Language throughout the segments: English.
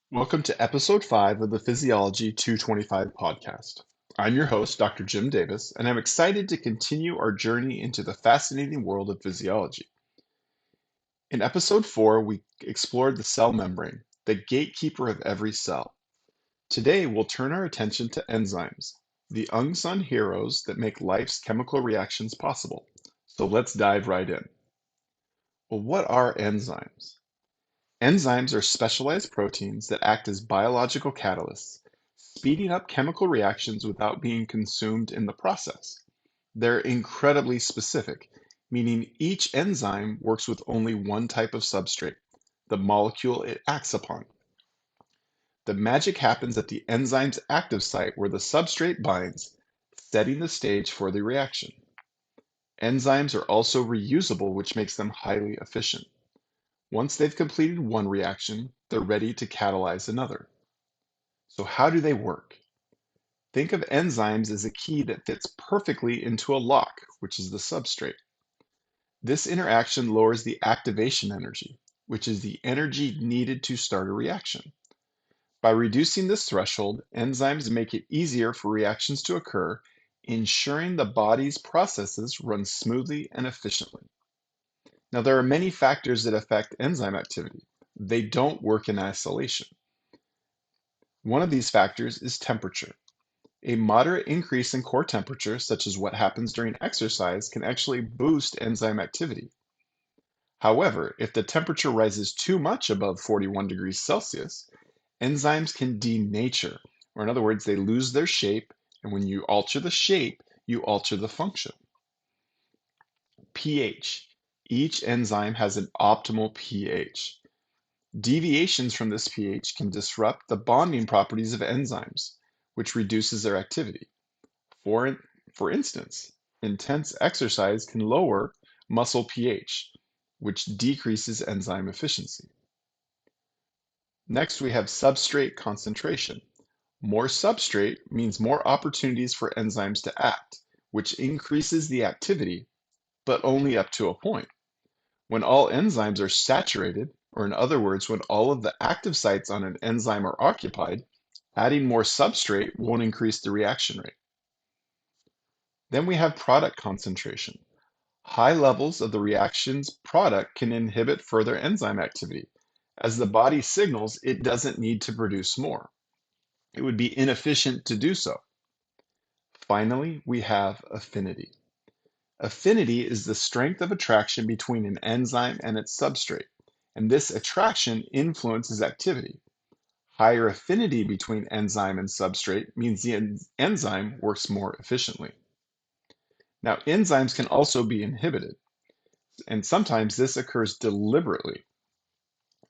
Welcome to episode 5 of the Physiology 225 podcast. I'm your host, Dr. Jim Davis, and I'm excited to continue our journey into the fascinating world of physiology. In episode 4, we explored the cell membrane, the gatekeeper of every cell. Today, we'll turn our attention to enzymes, the unsung heroes that make life's chemical reactions possible. So let's dive right in. Well, what are enzymes? Enzymes are specialized proteins that act as biological catalysts, speeding up chemical reactions without being consumed in the process. They're incredibly specific, meaning each enzyme works with only one type of substrate, the molecule it acts upon. The magic happens at the enzyme's active site where the substrate binds, setting the stage for the reaction. Enzymes are also reusable, which makes them highly efficient. Once they've completed one reaction, they're ready to catalyze another. So how do they work? Think of enzymes as a key that fits perfectly into a lock, which is the substrate. This interaction lowers the activation energy, which is the energy needed to start a reaction. By reducing this threshold, enzymes make it easier for reactions to occur, ensuring the body's processes run smoothly and efficiently. Now, there are many factors that affect enzyme activity. They don't work in isolation. One of these factors is temperature. A moderate increase in core temperature, such as what happens during exercise, can actually boost enzyme activity. However, if the temperature rises too much above 41 degrees Celsius, enzymes can denature, or in other words, they lose their shape, and when you alter the shape, you alter the function. pH. Each enzyme has an optimal pH. Deviations from this pH can disrupt the bonding properties of enzymes, which reduces their activity. For, for instance, intense exercise can lower muscle pH, which decreases enzyme efficiency. Next, we have substrate concentration. More substrate means more opportunities for enzymes to act, which increases the activity, but only up to a point. When all enzymes are saturated, or in other words, when all of the active sites on an enzyme are occupied, adding more substrate won't increase the reaction rate. Then we have product concentration. High levels of the reaction's product can inhibit further enzyme activity, as the body signals it doesn't need to produce more. It would be inefficient to do so. Finally, we have affinity. Affinity is the strength of attraction between an enzyme and its substrate, and this attraction influences activity. Higher affinity between enzyme and substrate means the enzyme works more efficiently. Now, enzymes can also be inhibited, and sometimes this occurs deliberately,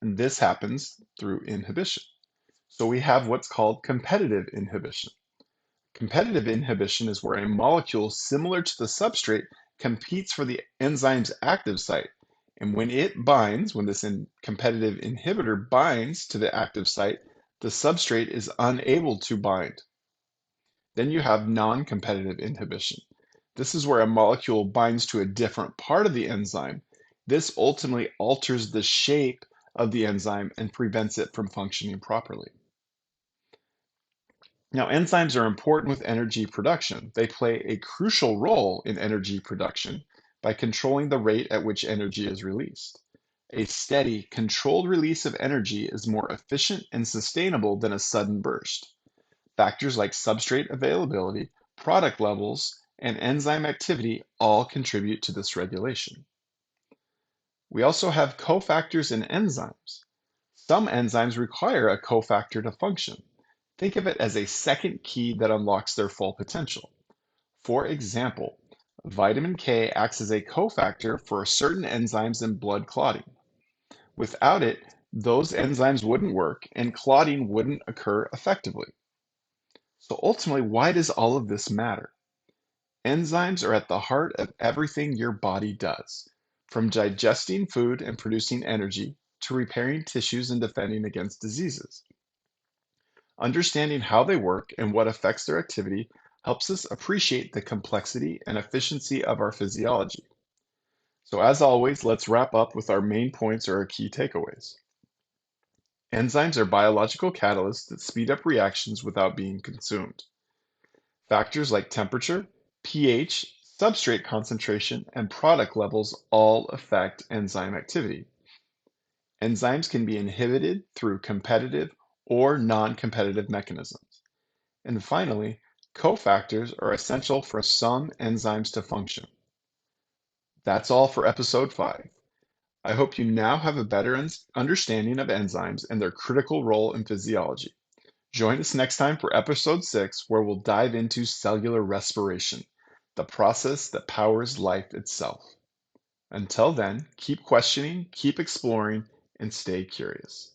and this happens through inhibition. So we have what's called competitive inhibition. Competitive inhibition is where a molecule similar to the substrate competes for the enzyme's active site. And when this competitive inhibitor binds to the active site, the substrate is unable to bind. Then you have non-competitive inhibition. This is where a molecule binds to a different part of the enzyme. This ultimately alters the shape of the enzyme and prevents it from functioning properly. Now, enzymes are important with energy production. They play a crucial role in energy production by controlling the rate at which energy is released. A steady, controlled release of energy is more efficient and sustainable than a sudden burst. Factors like substrate availability, product levels, and enzyme activity all contribute to this regulation. We also have cofactors in enzymes. Some enzymes require a cofactor to function. Think of it as a second key that unlocks their full potential. For example, vitamin K acts as a cofactor for certain enzymes in blood clotting. Without it, those enzymes wouldn't work and clotting wouldn't occur effectively. So ultimately, why does all of this matter? Enzymes are at the heart of everything your body does, from digesting food and producing energy to repairing tissues and defending against diseases. Understanding how they work and what affects their activity helps us appreciate the complexity and efficiency of our physiology. So, as always, let's wrap up with our main points or our key takeaways. Enzymes are biological catalysts that speed up reactions without being consumed. Factors like temperature, pH, substrate concentration, and product levels all affect enzyme activity. Enzymes can be inhibited through competitive or non-competitive mechanisms. And finally, cofactors are essential for some enzymes to function. That's all for episode 5. I hope you now have a better understanding of enzymes and their critical role in physiology. Join us next time for episode 6, where we'll dive into cellular respiration, the process that powers life itself. Until then, keep questioning, keep exploring, and stay curious.